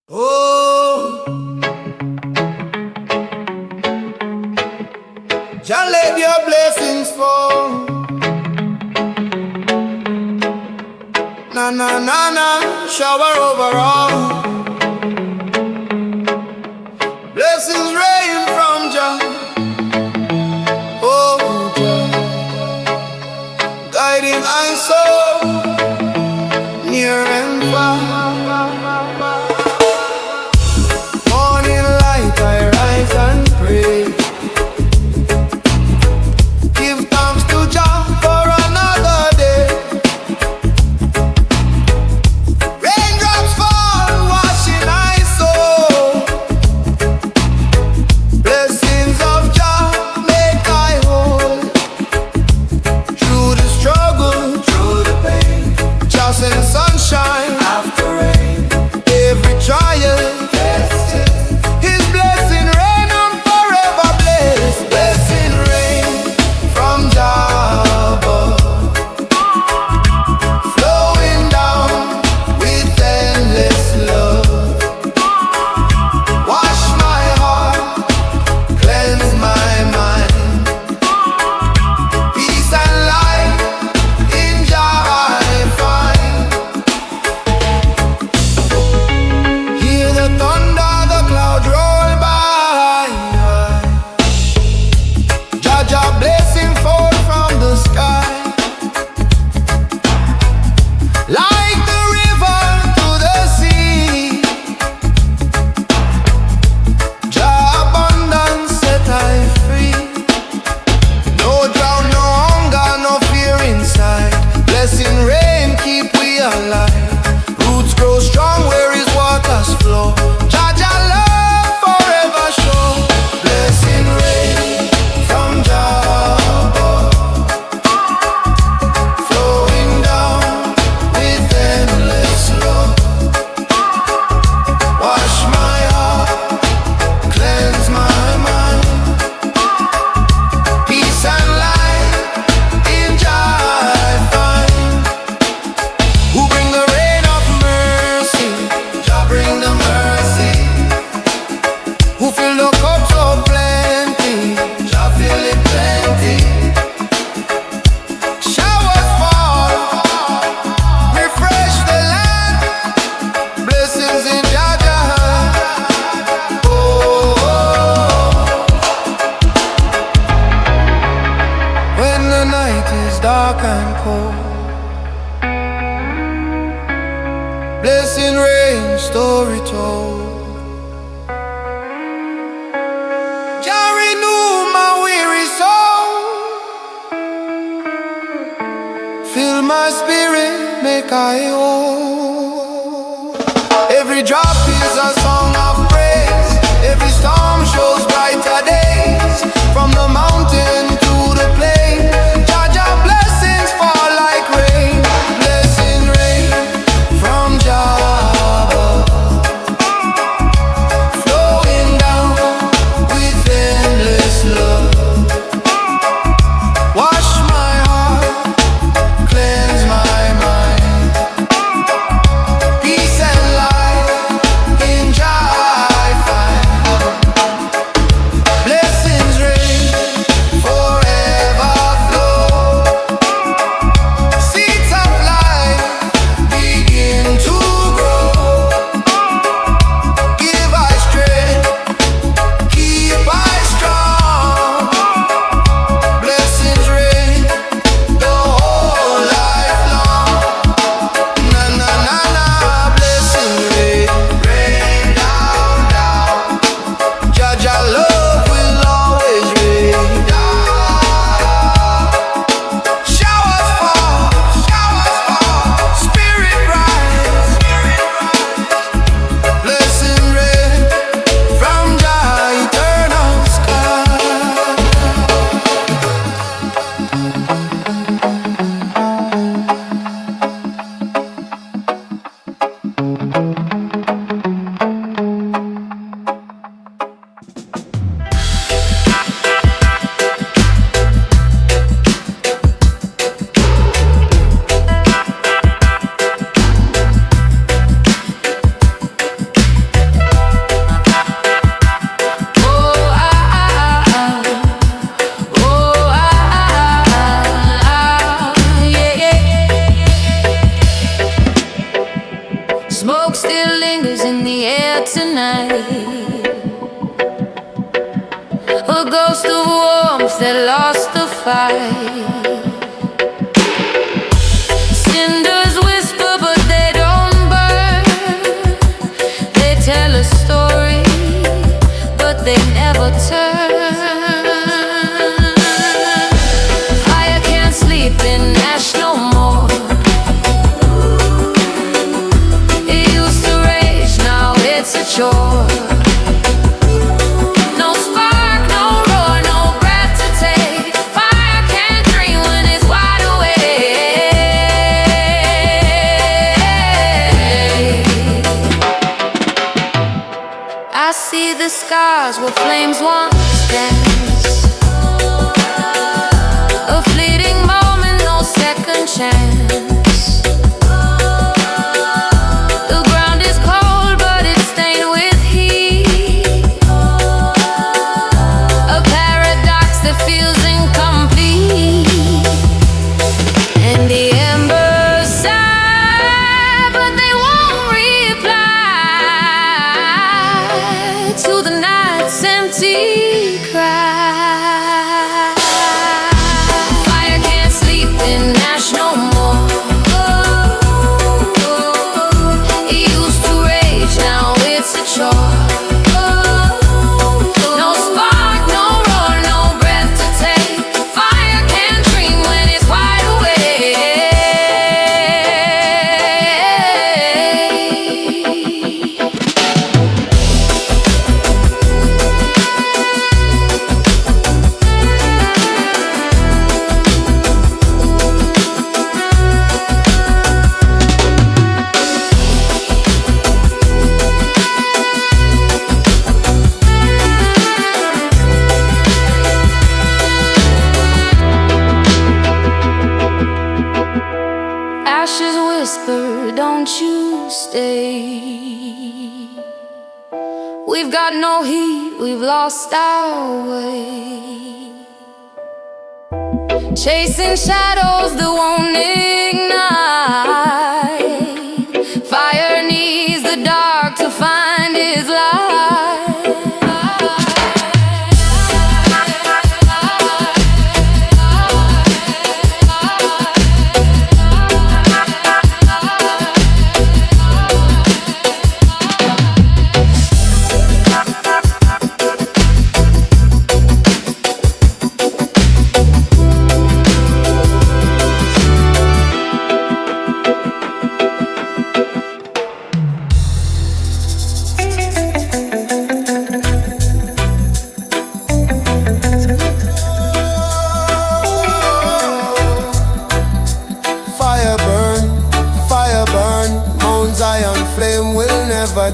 Oh, Jah let your blessings fall. Na na na na, shower over all. Blessings rain from Jah. Oh, Jah, guiding my soul near and far. Morning light, I rise and pray. Give thanks to Jah for another day. Raindrops fall, washing my soul. Blessings of Jah make I whole. Through the struggle, through the pain, Jah send sunshine after rain. Every trial, His blessing rain on forever blessed. Blessing rain from Jah above, flowing down with endless love. Wash my heart, cleanse my mind. Peace and light in Jah I find. Hear the thunder, the clouds roll by. Jah Jah blessing fall from the sky. Like the river to the sea, Jah abundance set I free. No drought, no hunger, no fear inside. Blessing rain keep we alive. Roots grow strong where His waters flow. Jah Jah love forever show. Blessing rain from Jah above, flowing down with endless love. Wash my heart, cleanse my mind. Peace and light in Jah I find. Who bring the rain of mercy? Jah bring the mercy. Who fill the cup so plenty? Jah fill it plenty. Showers fall, refresh the land. Blessings in Jah Jah hand. Oh, when the night is dark and cold, blessing rain, story told. Jah renew my weary soul. Fill my spirit, make I whole. Every drop is a song of praise. Every storm shows brighter days. From the mountain to the plain, Jah Jah blessings fall like rain. Blessing rain from Jah above, flowing down with endless love. Wash my heart, cleanse my mind. Peace and light in Jah I find. still lingers in the air tonight. A ghost of warmth that lost the fight. Cinders whisper but they don't burn. They tell a story but they never turn. Fire can't sleep in ash no more. It used to rage, now it's a chore. The scars where flames once danced. A fleeting moment, no second chance. The ground is cold but it's stained with heat. A paradox that feels incomplete. And the embers sigh but they won't reply to the night's empty cry. Fire can't sleep in ash no more. It used to rage, now it's a chore. No spark, no roar, no breath to take. Fire can't dream when it's wide awake. Ashes whisper, don't you stay. We've got no heat, we've lost our way. Chasing shadows that won't ignite. Fire needs the dark to find its light.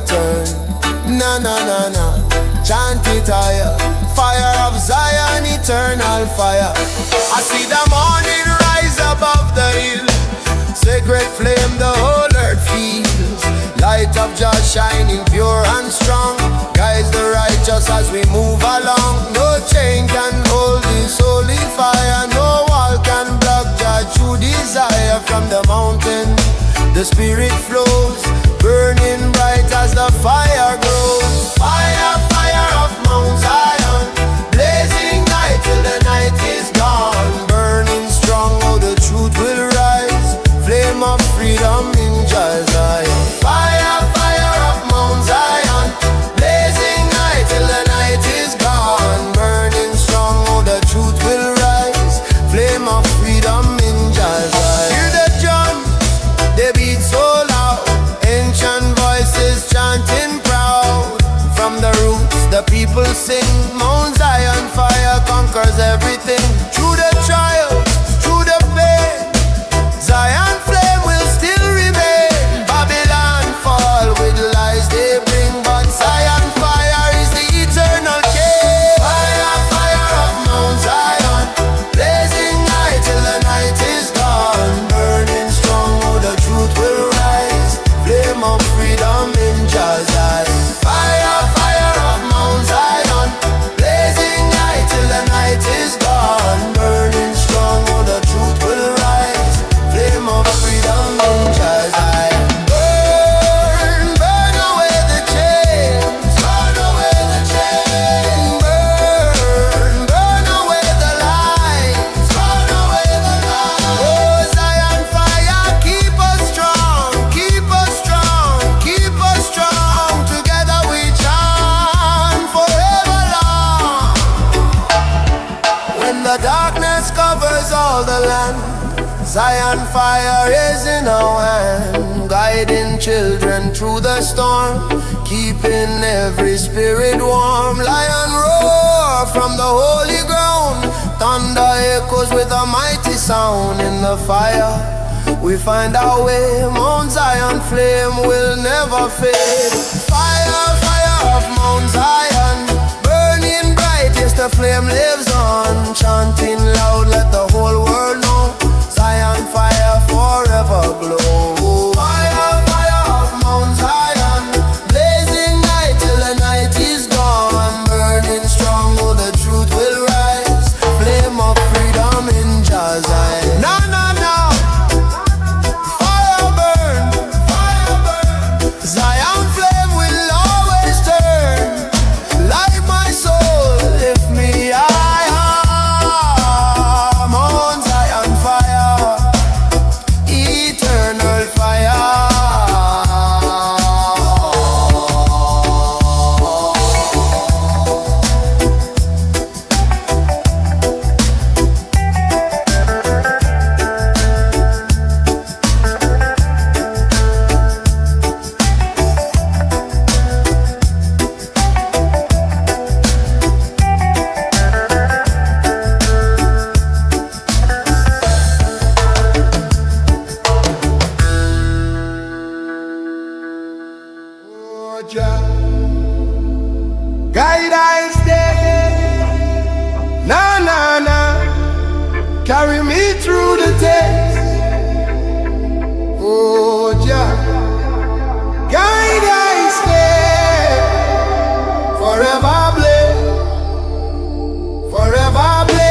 Turn. Na na na na, chant it higher. Fire of Zion, eternal fire. I see the morning rise above the hill. Sacred flame the whole earth feels. Light of Jah shining pure and strong. Guides the righteous as we move along. No chain can hold this holy fire. No wall can block Jah true desire. From the mountain the spirit flows, burning bright as the fire grows. Fire, fire of Mount Zion, blazing night till the night is gone. Burning strong, oh the truth will rise. Flame of freedom in Jah Zion. Fire, fire of Mount Zion, blazing night till the night is gone. Burning strong, oh the truth will rise. Flame of freedom in Jah Zion. Hear the drums, they beat so loud. Ancient voices chanting proud. From the roots the people sing. Mount Zion fire conquers everything. Through the trials, through the pain, Zion flame will still remain. Babylon fall with lies they bring, but Zion fire is the eternal king. Fire, fire of Mount Zion, blazing night till the night is gone. Burning strong, oh the truth will rise. Flame of freedom in Jah Zion. Fire, fire of Mount Zion, Zion fire is in our hand, guiding children through the storm, keeping every spirit warm. Lion roar from the holy ground, thunder echoes with a mighty sound. In the fire we find our way, Mount Zion flame will never fade. Fire, fire of Mount Zion, burning bright, yes the flame lives on. Chanting loud, let the whole world know, Zion fire forever glow. Fire, fire of Mount Zion, blazing night till the night is gone. Burning strong, oh the truth will rise, flame of freedom in Jah Zion. No, no, no, fire burn, Zion flame will always turn. Light my soul, lift me high, Mount Zion fire, eternal fire. Oh, Jah, guide I stay, na na na, carry me through the test. Oh Jah, guide I stay, forever blaze, forever blaze.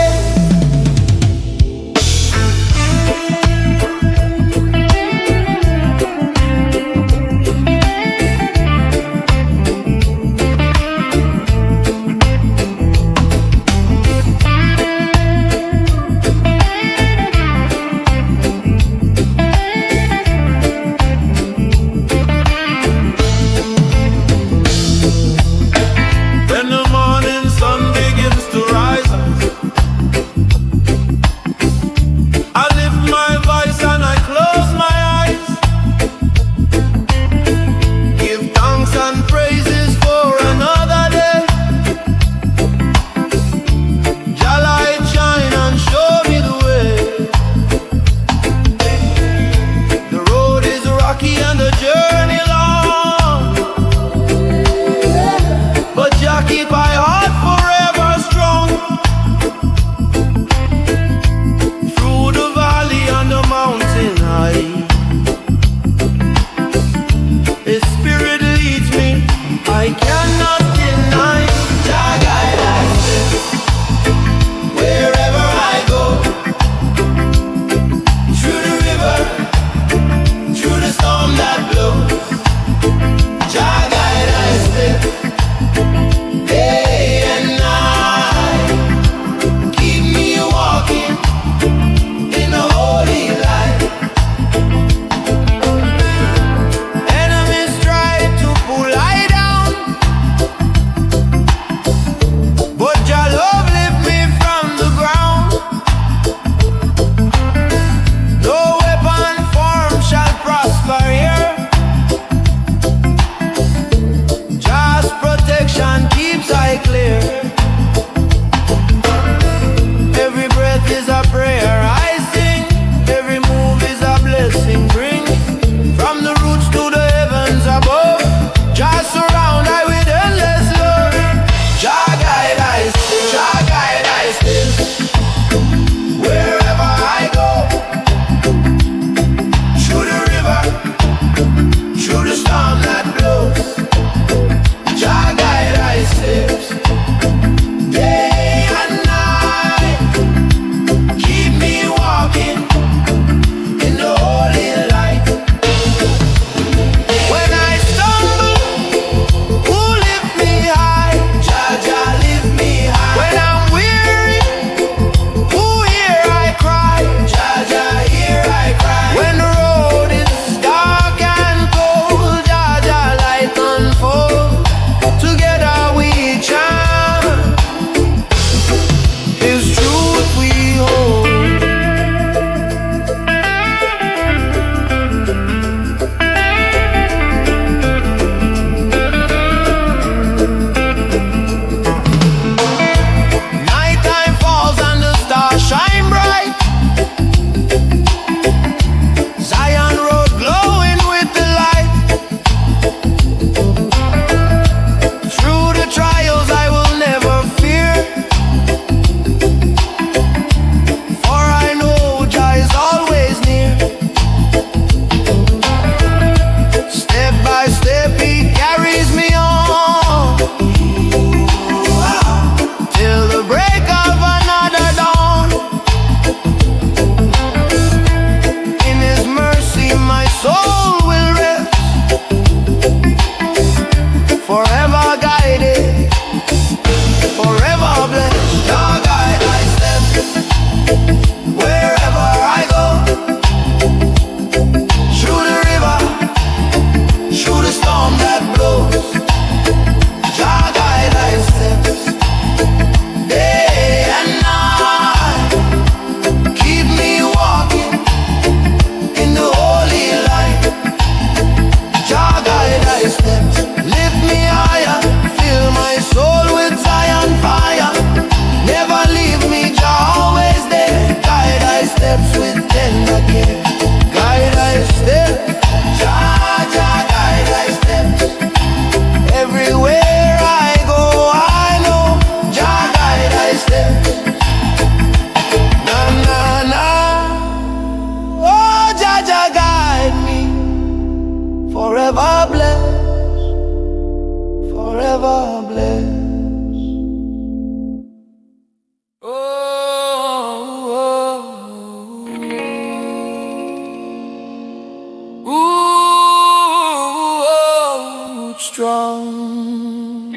strong.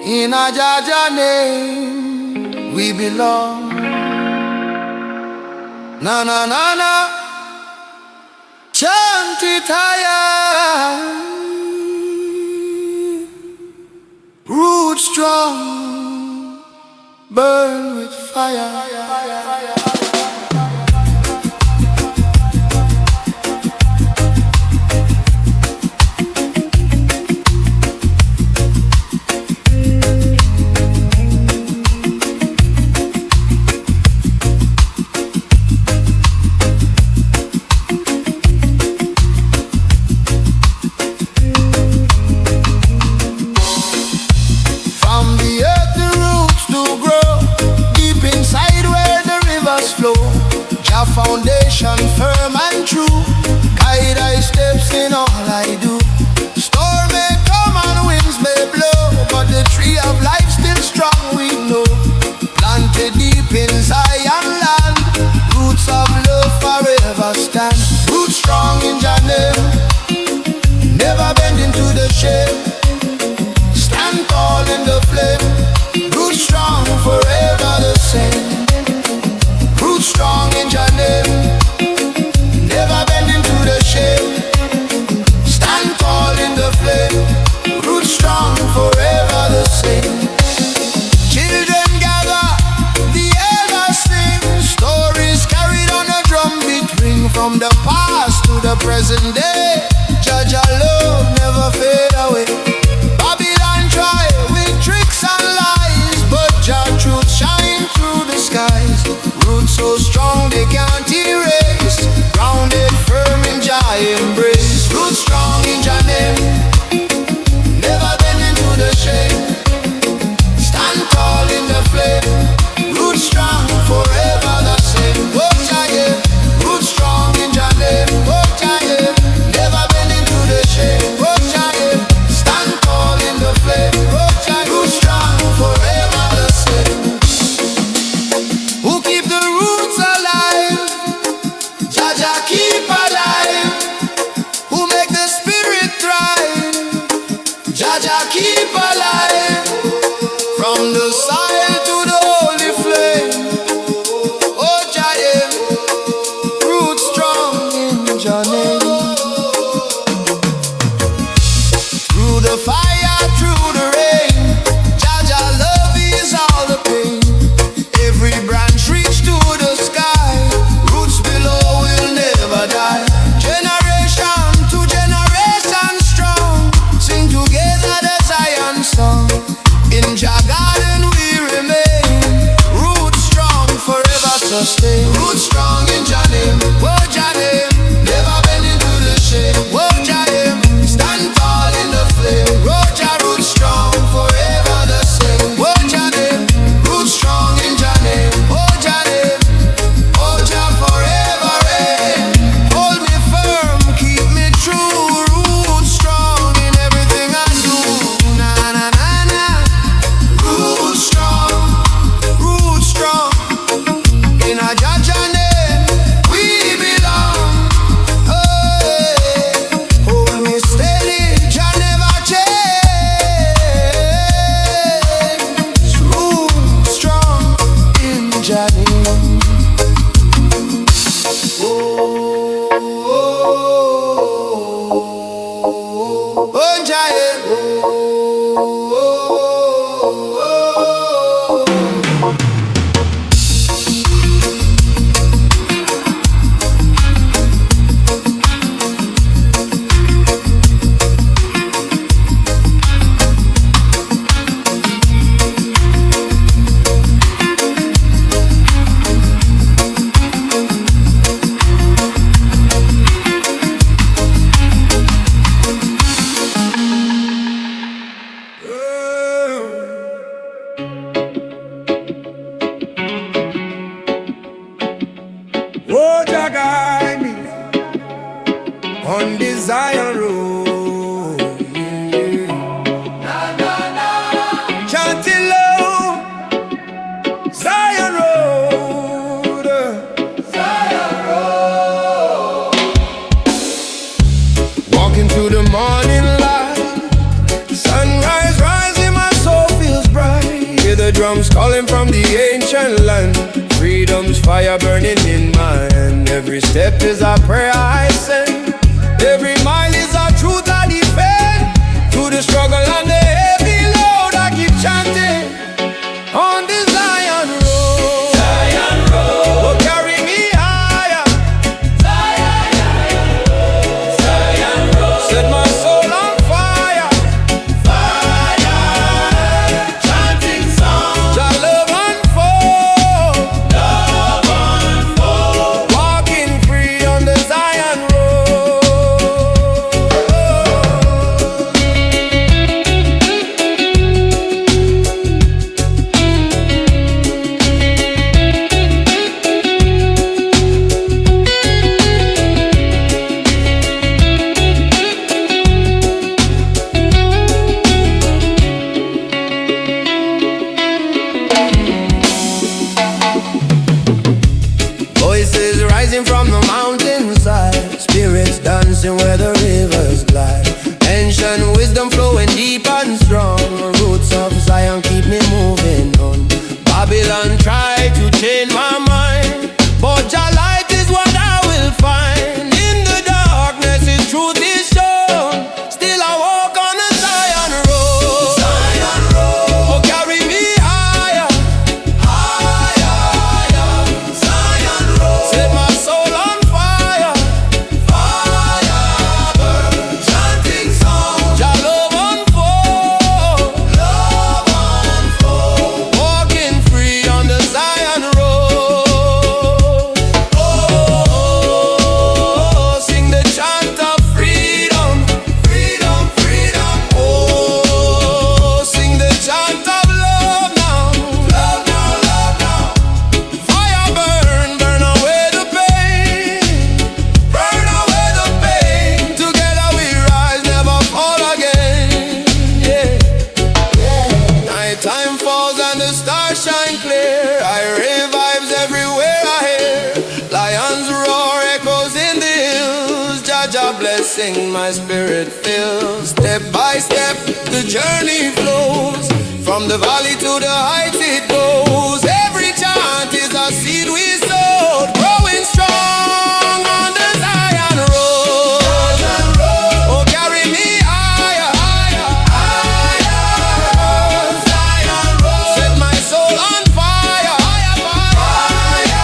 In a Jaja name we belong. Na na na na, chant it higher. Root strong, burn with fire. Foundation firm and true, guide I steps in all I do. Storm may come and winds may blow, but the tree of life still strong we know. Planted deep in Zion land, roots of love forever stand. Roots strong in Jah name, never bend into the shame. Stand tall in the flame, roots strong forever the same. Roots strong in Jah name, never bend into the shame. Stand tall in the flame, roots strong forever the same. Children gather, the elders sing, stories carried on a drumbeat ring. From the past to the present day, Jah Jah love never fade away. Babylon try with tricks and lies, but Jah truth shine through the skies. Roots so strong they can't erase, grounded firm in Jah embrace. Roots strong in Jah name, never bend into the shame. Stand tall in the flame, roots strong forever the same. Oh Jah yeah, roots strong in Jah name. Oh Jah yeah, never bend into the shame. Oh Jah yeah, stand tall in the flame. Oh Jah, roots strong forever the same. Who keep the roots alive? Jah Jah keep alive. Who make the spirit thrive? Jah Jah keep alive. From the soil to the holy flame. Oh Jah yeah, roots strong in Jah name. Through the fire, through the rain, Jah Jah love is all the pain. Every branch reach to the sky, roots below will never die. Generation to generation strong, sing together the Zion song. In Jah garden we remain, roots strong forever sustain. Roots strong in Jah name, oh Jah name, never bend into the shame. Oh Jah name, stand tall in the flame. Oh Jah, roots strong forever the same. Oh Jah name, roots strong in Jah name. Oh Jah name, oh Jah forever reign. Hold me firm, keep me true. Roots strong in everything I do. Na na na na. Roots strong in a Jah Jah Freedom's calling from the ancient land. Freedom's fire burning in my hand. Every step is a prayer I send. Every mile is a truth I defend. Through the struggle and the heavy load I keep chanting. On the Zion road, Zion road, will carry me higher. Zion road, Zion road, set my soul on fire. Fire, chanting songs, Jah love unfold, walking free on the Zion road. Voices rising from the mountainside, spirits dancing where the rivers glide. Ancient wisdom flowing deep and strong. Roots of Zion keep me moving on. Babylon tried to change my mind, but Jah light is what I will find. In the darkness His truth is shown. Still I walk on the Zion road. Zion road, oh carry me higher, higher, higher. Zion road, set my soul on fire. Fire burn, chanting songs, Jah love unfold, walking free on the Zion road. Oh, sing the chant of freedom, freedom, freedom. Oh, sing the chant of love now, love now, love now. Fire burn, burn away the pain, burn away the pain. Together we rise, never fall again. Yeah. Nighttime falls and the stars shine clear. Irie vibes everywhere I hear. Lions roar, echoes in the hills. Jah Jah blessing my spirit fills. Step by step the journey flows. From the valley to the heights it goes. Every chant is a seed we sowed, growing strong on the Zion road. Oh carry me higher, higher, higher. Zion road, set my soul on fire. Fire,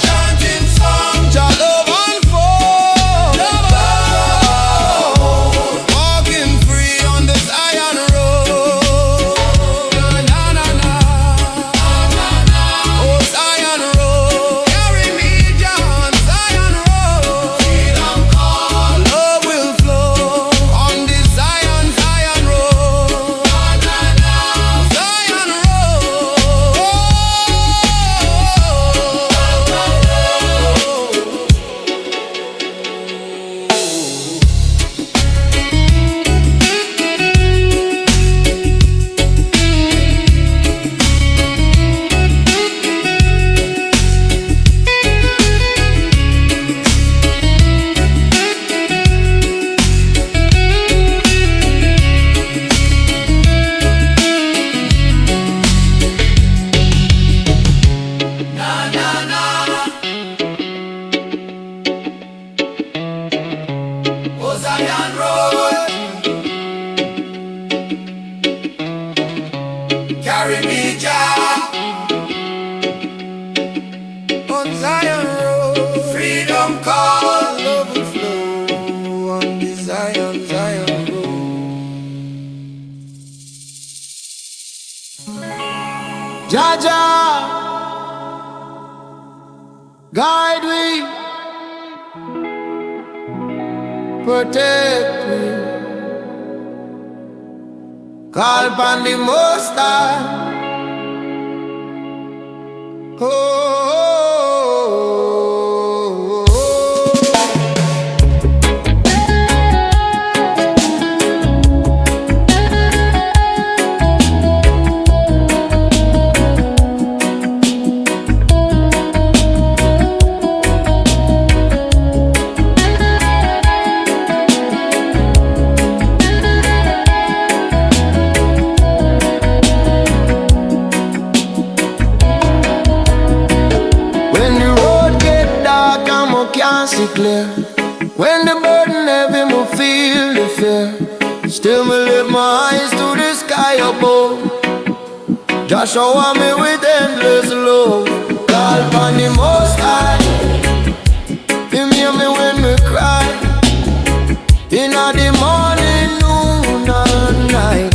chanting songs, Jah love unfold, walking free on the Zion road. Na na na na, oh Zion road, carry me down Zion road. Freedom call, love will flow on the Zion, Zion road. Zion oh Zion road, carry me Jah on Zion road. Freedom call, love will flow on the Zion, Zion road. Jah Jah guide we, protect me. Call upon the Most High. Oh, oh, oh, oh. clear. When the burden heavy, me feel the fear. Still me lift my eyes to the sky above. Just shower me with endless love. Call upon the Most High. Him hear me when me cry. Inna the morning, noon and night.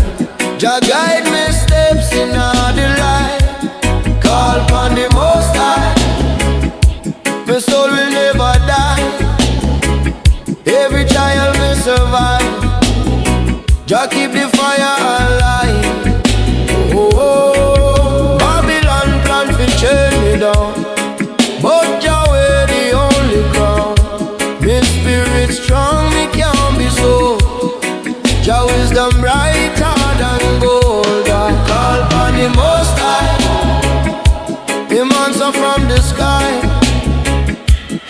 Jah guide me steps inna the light. Call upon the Most High. My soul will never die. Every child will survive. Jah keep the fire alive. Oh, oh, Babylon plan to turn me down, but Jah wear the only crown. Me spirit strong, me can't be so. Jah wisdom brighter than gold. I call upon the Most High. Him answer from the sky.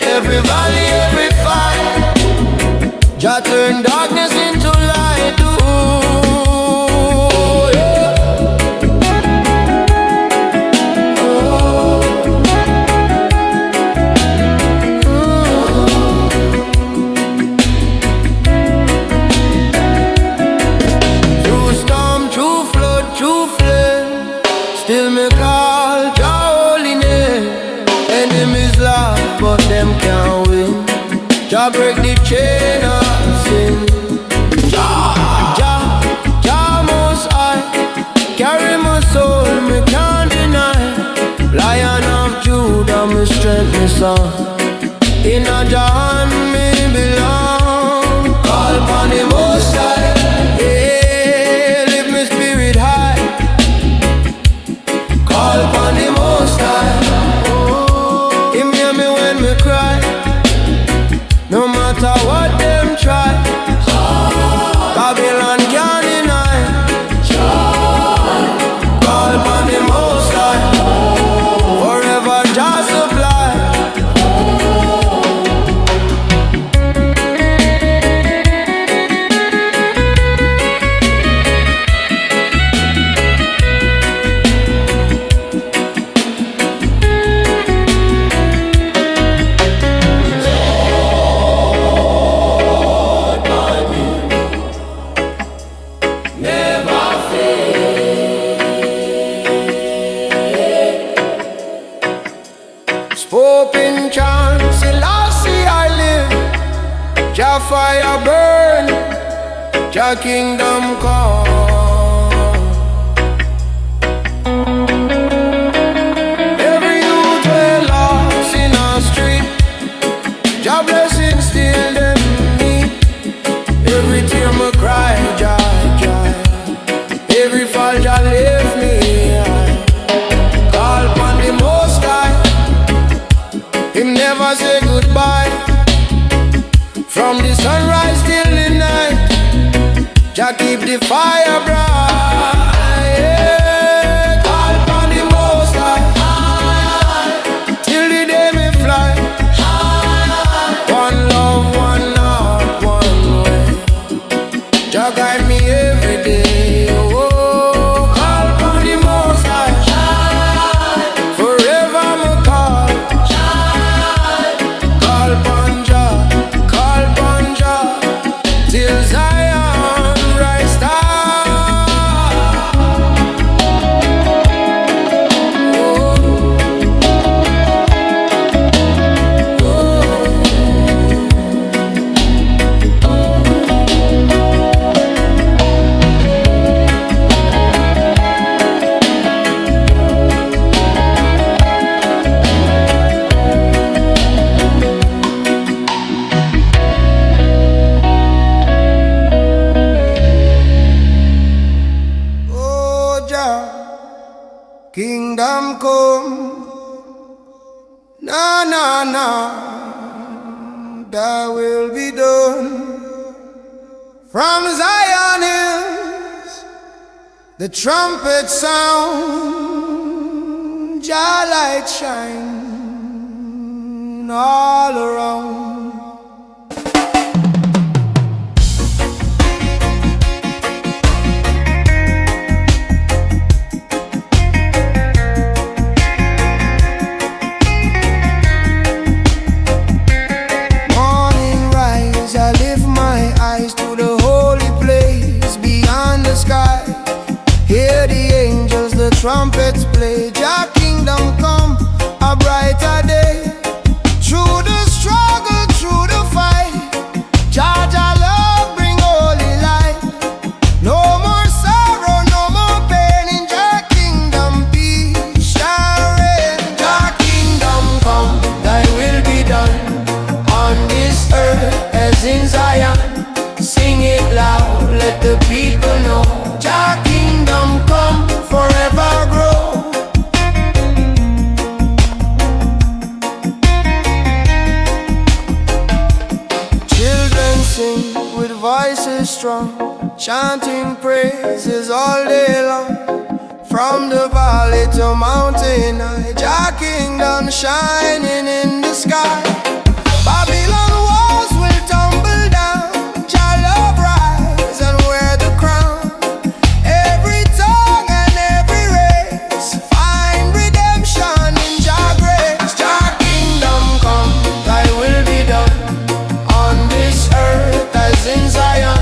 Every valley, every fire. Jah turn darkness into light. Ooh, yeah. Oh. Through storm, through flood, through flame, still me call Jah holy name. Enemies laugh, but them can't win. Jah break the chain of sin. Jah most high, carry my soul, me can't deny. Lion of Judah, me strength, me song. In a Jah me belong. Call upon the Most High. Yeah, lift me spirit high. Call upon the Most High. Him hear me when me cry. No matter what them try, Babylon can't deny. Call upon the Most High. Forever Jah supply. Spoke in chance, Selassie I live. Jah fire burn, Jah kingdom come. Every youth well lost in our street, Jah blessing still them meet. Every tear me cry, Jah, Jah. Every fall Jah lift me high. Call upon the Most High. Him never say goodbye. From the sunrise till the night, Jah keep the fire bright. Yeah. Call upon the Most High. Till the day me fly. One love, one heart, one way. Jah guide me every day. Oh, call upon the Most High. Forever me call. Call upon Jah, till Zion rise up. Kingdom come, na na na, thy will be done. From Zion hills, the trumpet sound, Jah light shine all around. the trumpets play, Jah kingdom come, a brighter day. Through the struggle, through the fight, Jah love bring holy light. No more sorrow, no more pain, in Jah kingdom peace shall reign. Jah kingdom come, thy will be done, on this earth as in Zion. Sing it loud, let the people know, Jah kingdom come, forever grow. Children sing with voices strong, chanting praises all day long. From the valley to mountain high, Jah kingdom shining in the sky. Babylon walls will tumble down, Jah love rise and wear the crown. Every tongue and every race find redemption in Jah grace. Jah kingdom come, thy will be done, on this earth as in Zion.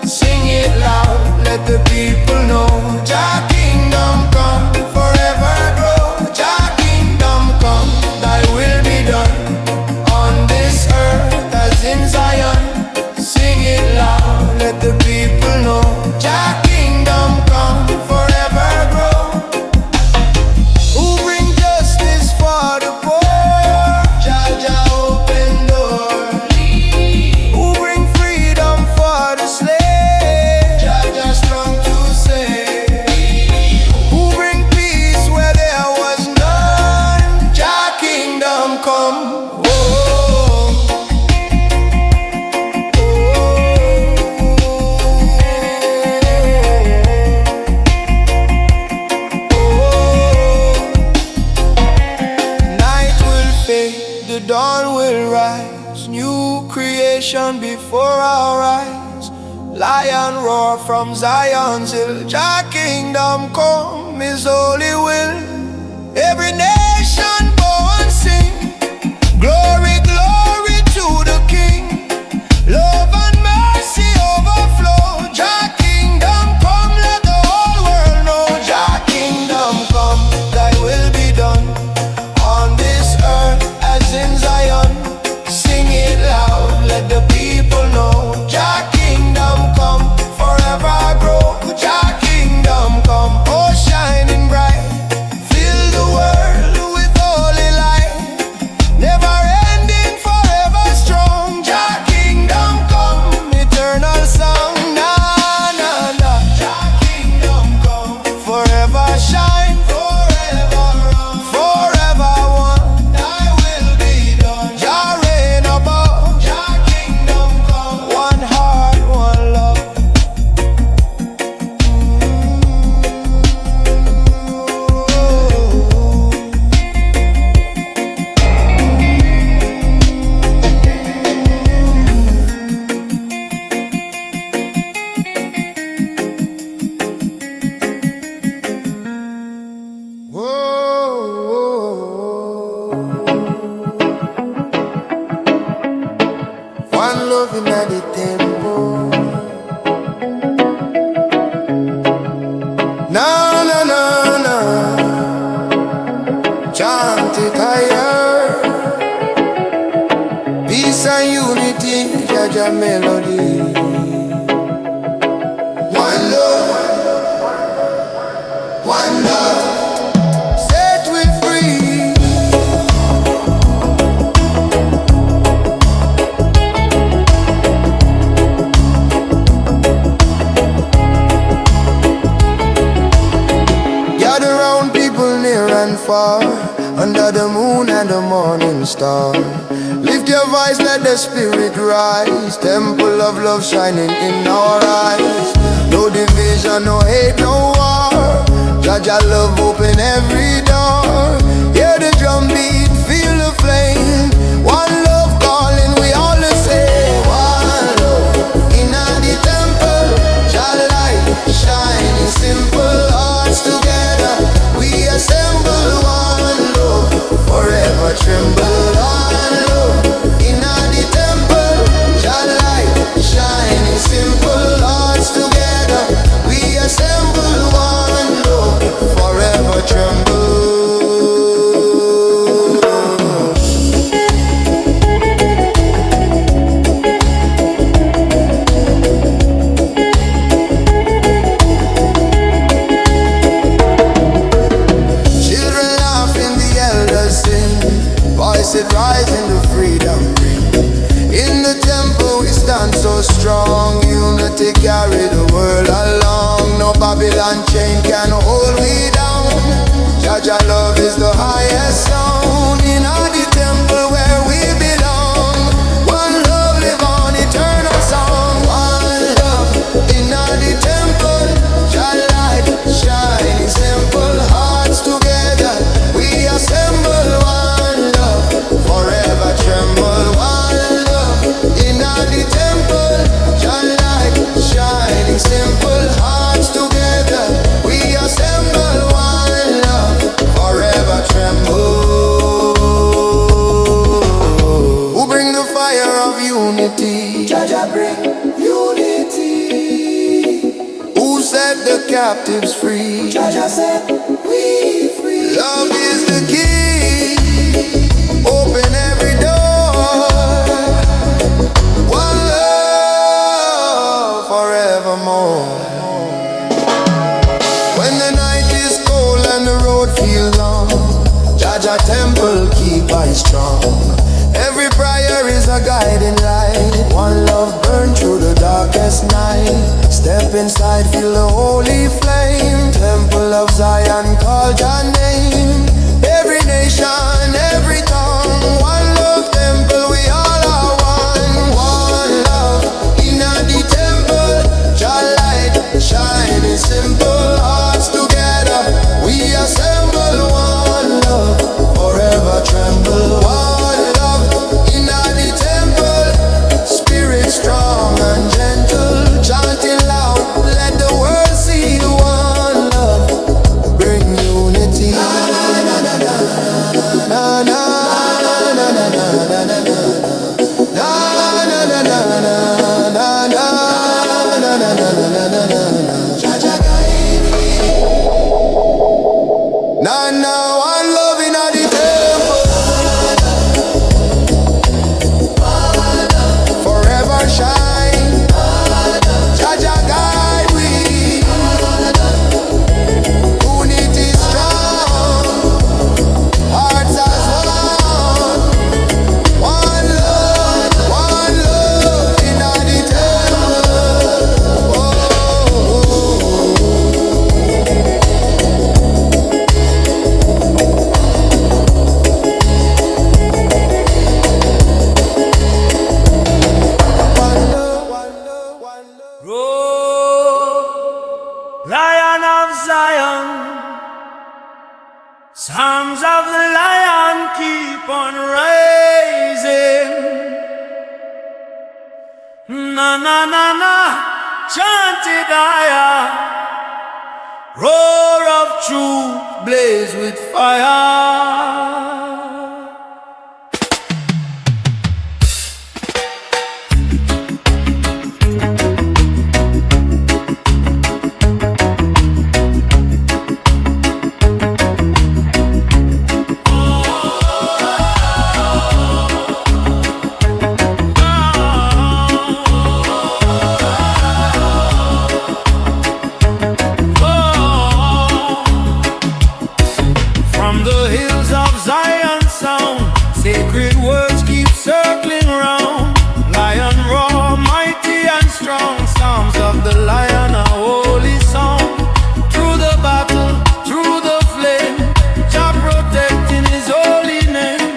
Sing it loud, let the people know, Jah kingdom come, forever grow. Jah kingdom come, thy will be done, on this earth as in Zion. Sing it loud, let the people know, Jah kingdom come, forever grow. Who bring justice for the poor? Jah open door. Who bring freedom for the slave? Jah strong to save. Who bring peace where there was none? Jah kingdom come. Night will fade, the dawn will rise, new creation before our eyes. Lion roar from Zion's hill, Jah kingdom come, His holy will. Every nation bow and sing, glory, glory to the King. Love and mercy overflow, Jah kingdom come, let the whole world know. Jah kingdom come, thy will be done, on this earth as in Zion. Sing it loud, let the people know, Jah kingdom come, forever grow. Jah kingdom come, oh shining bright, fill the world with holy light. Never ending, forever strong, Jah kingdom come, eternal song. Na na na, Jah kingdom come, forever shine, forever run, forever one, thy will be done. Jah reign above, Jah kingdom come, one heart, one love. One love in the temple. Na na na na, chant it higher. Peace and unity, Jah melody. One love, one love, set we free. Gather round people near and far, under the moon and the morning star. Lift your voice, let the spirit rise. Temple of love shining in our eyes. No division, no hate, no war. Jah love open every door. Hear the drum beat, feel the flame. One love calling, we all the same. One love in the temple, Jah light shining, simple hearts together. We assemble, one love, forever tremble. One love in the temple, Jah light shining, simple hearts together. We assemble, one love, forever. Babylon chain can hold me down. Jaja love is the highest sound. In the temple where we belong, one love live on eternal song. One love in the temple, Jah light shining simple. Hearts together we assemble. One love forever tremble. One love in the temple, Jah light shining simple. Hearts together we assemble. One love forever tremble. Who bring the fire of unity? Jaja bring unity. Who set the captives free? Jaja set we free. Love is the key. Open every door. One love forevermore. When the night is cold and the road feels long, Jaja temple keep I strong. Every prayer is a guiding light. One love burn through the darkest night. Step inside, feel the holy flame. Temple of Zion, call your name. Every nation, every tongue. One love temple, we all are one. One love in the temple. Jah light shining simple. Hearts together we assemble. One love forever tremble. One love in the temple. Spirit strong and gentle. Chanting loud, let the world see. One love bring unity. Na na na na na na na na na na na. Na na na na na na na na na na. Jaja guide me. Na na one love in the temple. Forever shine. Jaja guide we. Unity strong. Hearts as one. One love in the temple. Oh. Roar, Lion of Zion, Psalms of the Lion keep on rising. Na na na na, chanted higher. Roar of truth, blaze with fire. From the hills of Zion sound, sacred words keep circling round. Lion roar, mighty and strong. Psalms of the Lion, a holy song. Through the battle, through the flame, Jah protecting His holy name.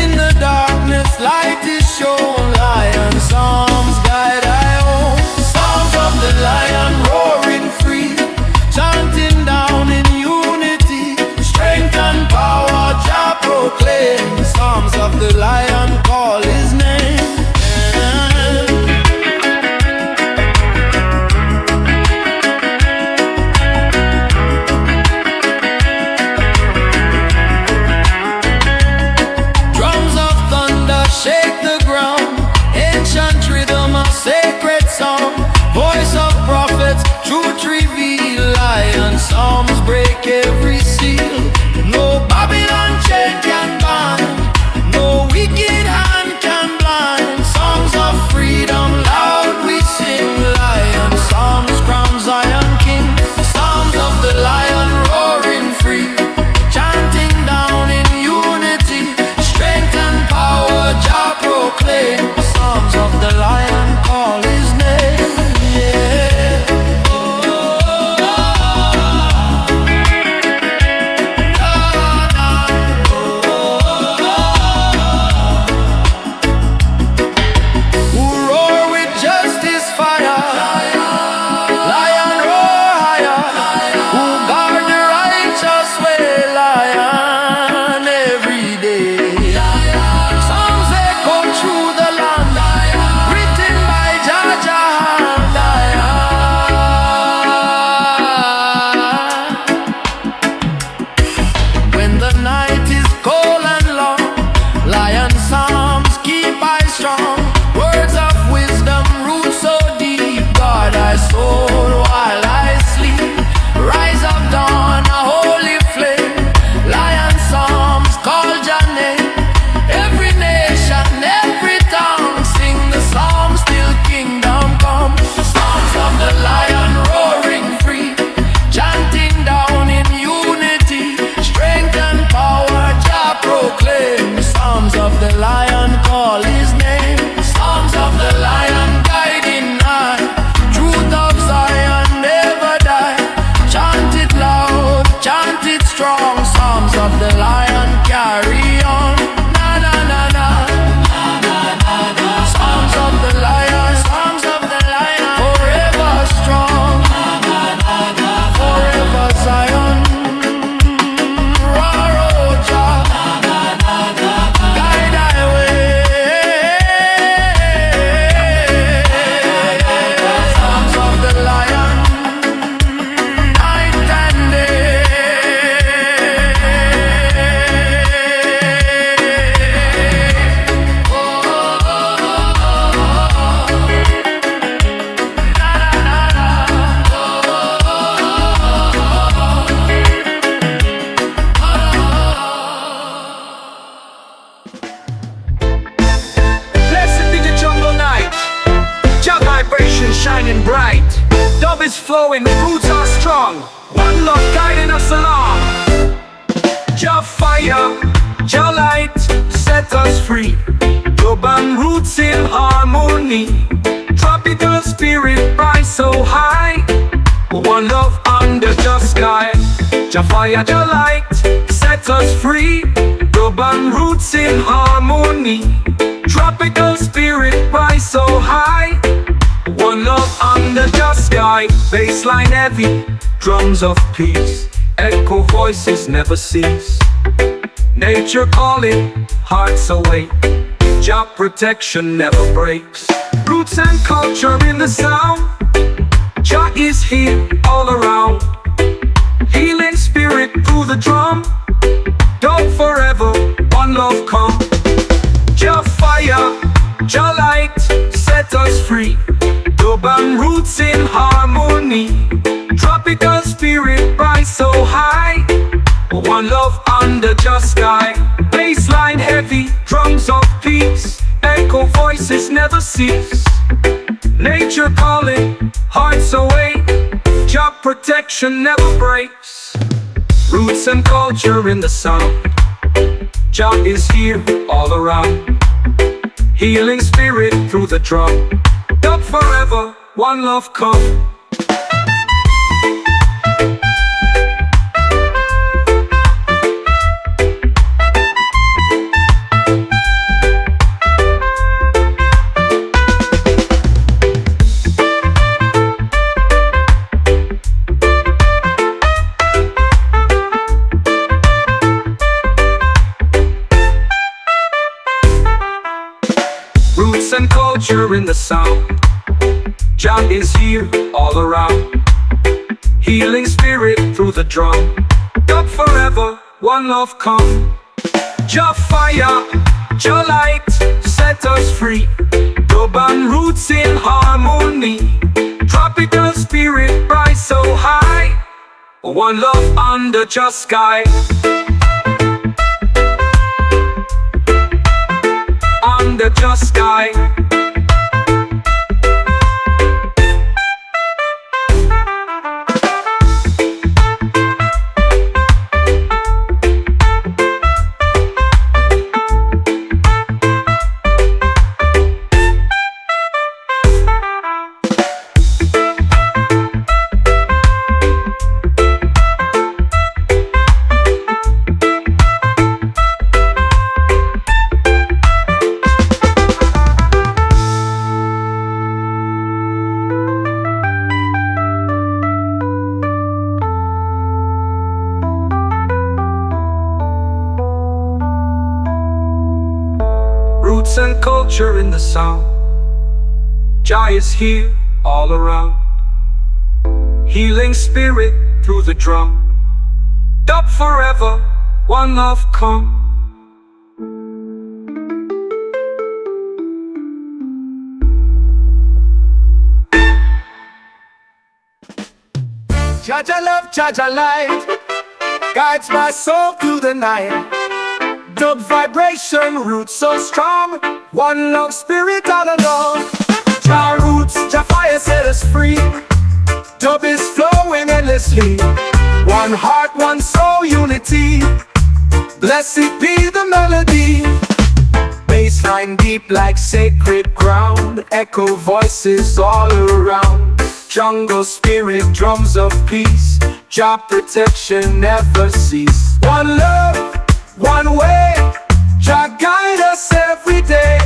In the darkness, light is shown. Lion psalms guide I home. Psalms of the Lion roaring free, chanting down in unity. Strength and power Jah proclaim. Psalms of the Lion call His name. Drums of thunder shake the ground. Ancient rhythm, a sacred song. Voice of prophets, truth reveal. Lion psalms break every seal. No Babylon chain can bind. No wicked hand can blind. Songs of freedom loud we sing. Lion psalms crown Zion King. Psalms of the Lion roaring free, chanting down in unity. Strength and power Jah proclaim. Psalms of the Lion call His name. Yeah. Oh, oh, oh. of the lion carry on. Na na na na. Songs of the lion, songs of the lion, forever strong, forever Zion. Roja, guide thy way. Songs of the lion, night and day. Blessed be the jungle night, Jah vibration shining bright. Dove is flowing, roots are strong, one love guiding us along. Jah fire, Jah light, set us free. Global roots in harmony, tropical spirit rise so high. One love under the sky. Jah fire, Jah light, set us free. Global roots in harmony, tropical spirit rise so high. One love under the sky. Bassline heavy, drums of peace, echo voices never cease. Nature calling, hearts awake, Jah protection never breaks. Roots and culture in the sound, Jah is here all around. Healing spirit through the drum, don't forever, one love come. Jah fire, Jah light, set us free. Global roots in harmony, tropical spirit rise so high. One love under the sky. Bassline heavy, drums of peace, echo voices never cease. Nature calling, hearts awake, Jah protection never breaks. Roots and culture in the sound, Jah is here all around. Healing spirit through the drum, up forever, one love come. Roots and culture in the sound, Jah is here all around. Healing spirit through the drum, up forever, one love come. Jah fire, Jah light, set us free. Global roots in harmony, tropical spirit rise so high. One love under the sky. Under the sky. Roots and culture in the sound, Jah is here all around. Healing spirit through the drum, up forever, one love come. Jah Jah love, Jah Jah light, guides my soul through the night. Dub vibration, roots so strong, one love spirit all along. Jah roots, Jah fire set us free. Dub is flowing endlessly, one heart, one soul, unity. Blessed be the melody. Bassline deep like sacred ground, echo voices all around. Jungle spirit, drums of peace, Jah protection never cease. One love, one way, Jah guide us every day.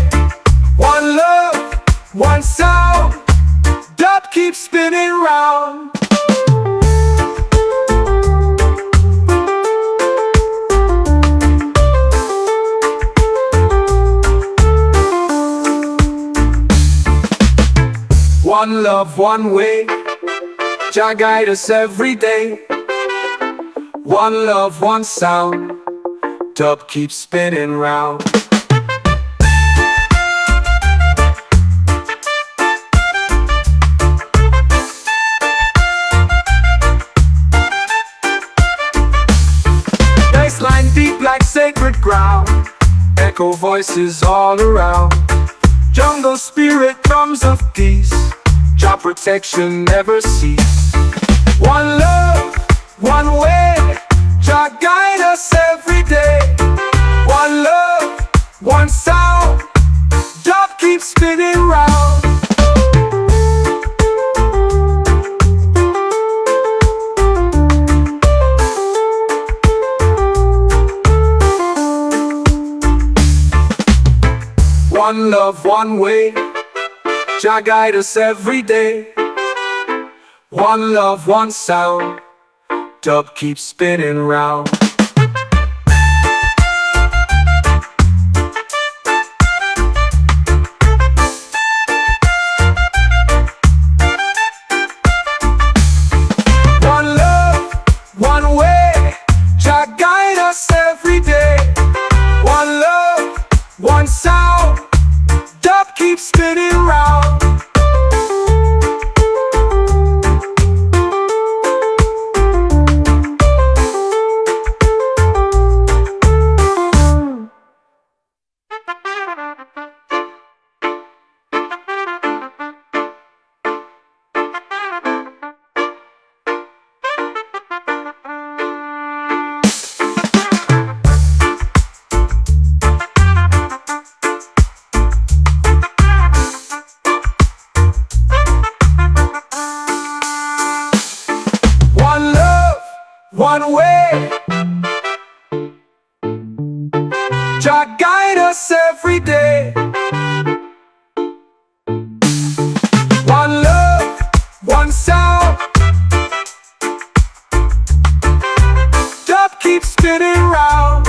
One love, one sound, dub keeps spinning round. One love, one way, Jah guide us every day. One love, one sound, dub keeps spinning round. Nice line deep like sacred ground, echo voices all around. Jungle spirit drums of peace, Jah protection never cease. One love, one way, Jah guide us every day. One love, one sound, dub keeps spinning round. One love, one way, Jah guide us every day. One love, one sound, dub keeps spinning round. One love, one way, Jah guide us every day. One love, one sound, dub keeps spinning round. One way, Jah guide us every day. One love, one sound, dub keeps spinning round.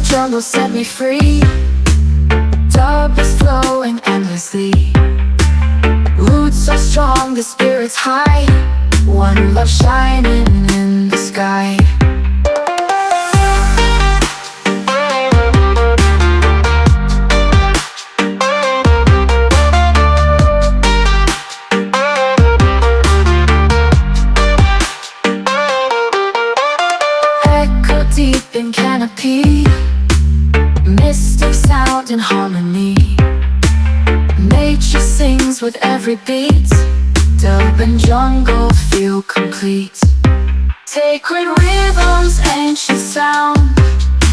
Jungle set me free. Dub is flowing endlessly. Roots are strong, the spirit's high. One love shining in the sky. Echo deep in canopy, mystic sound in harmony. Nature sings with every beat. Dub and jungle feel complete. Sacred rhythms, ancient sound.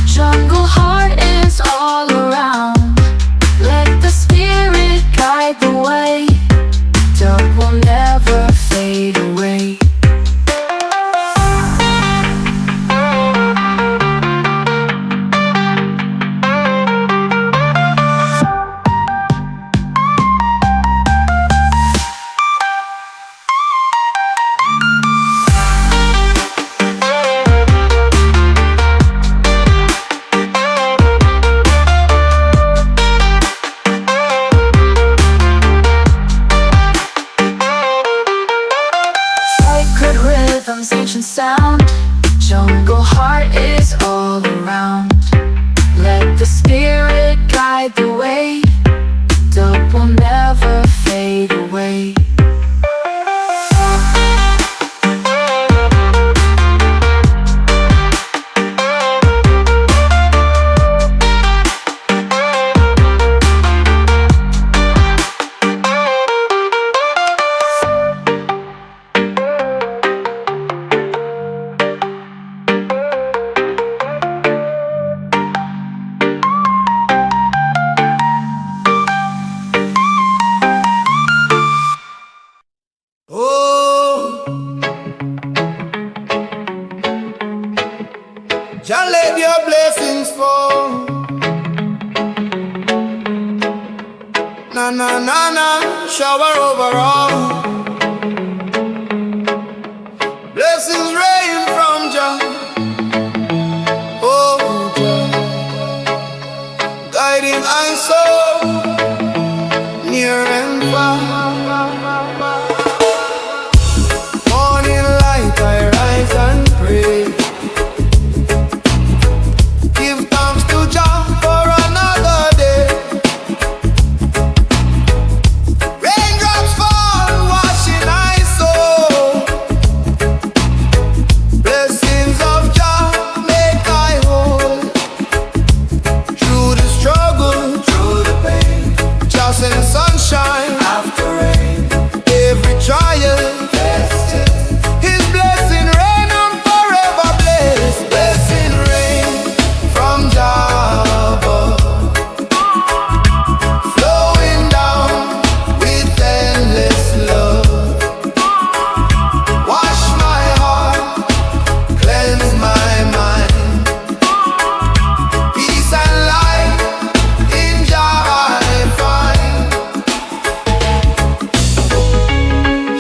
Jungle heart is all around. Let the spirit guide the way. Dub will never fade away. let your blessings fall. Na na na na, shower over all. Blessings rain from Jah. Oh Jah, guiding my soul near and far. Morning light, I rise and pray. Give thanks to Jah for another day. Raindrops fall, washing my soul. Blessings of Jah make I whole. Through the struggle, through the pain, Jah send sunshine after rain. Every trial tested, His blessing rain, I'm forever blessed. Blessing rain from Jah above, flowing down with endless love. Wash my heart, cleanse my mind. Peace and light in Jah I find.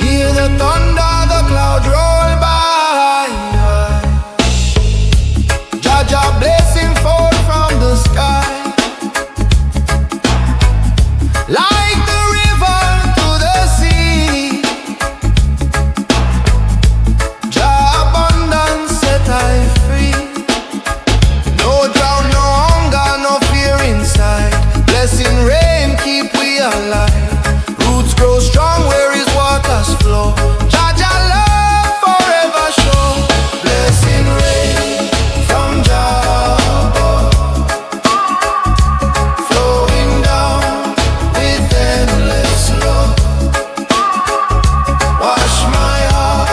Hear the thunder, the clouds roll by. Jah Jah blessing fall from the sky. Like the river to the sea, Jah abundance set I free. No drought, no hunger, no fear inside. Blessing rain keep we alive. Roots grow strong where His waters flow. Jah Jah love forever show. Blessing rain from Jah above, flowing down with endless love. Wash my heart,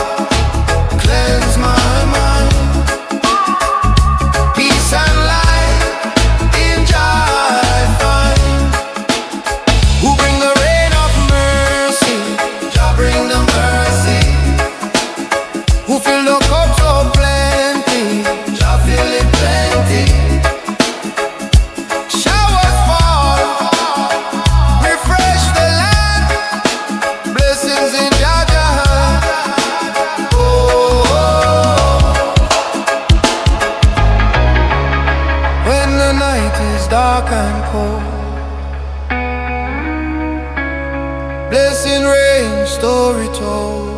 cleanse my mind. Peace and light in Jah I find. Who bring the rain of mercy? Jah bring the mercy. Who fill the cup so plenty? Jah fill it plenty. Showers fall, refresh the land. Blessings in Jah Jah hand. Oh, when the night is dark and cold, blessing rain, story told.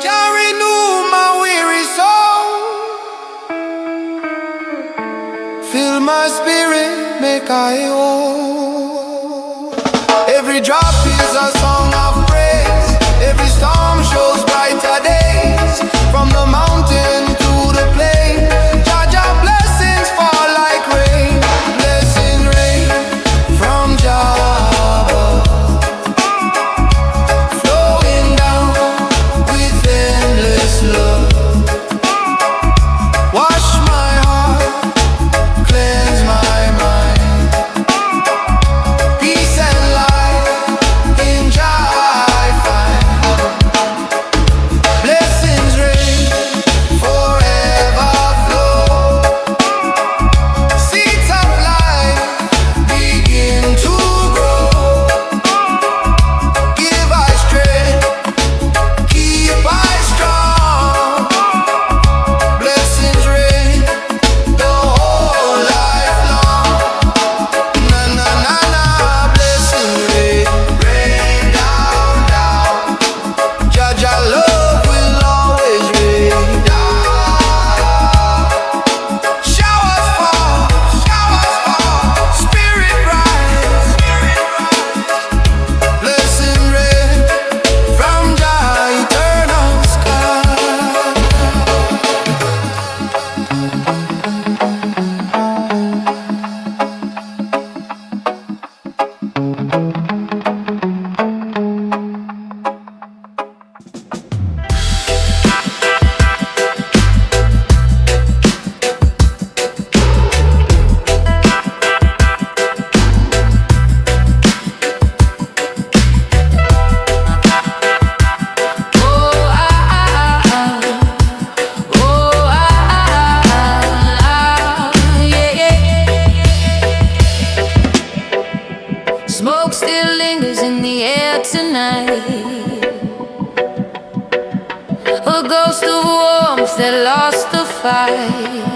Jah renew my weary soul. Fill my spirit, make I whole. Every drop is a song of praise. Every storm shows brighter days. From the mountain to the plain, Jah Jah blessings fall like rain. Blessing rain from Jah above, flowing down with endless love. Wash my heart, cleanse my mind. Peace and light in Jah smoke still lingers in the air tonight. A ghost of warmth that lost the fight.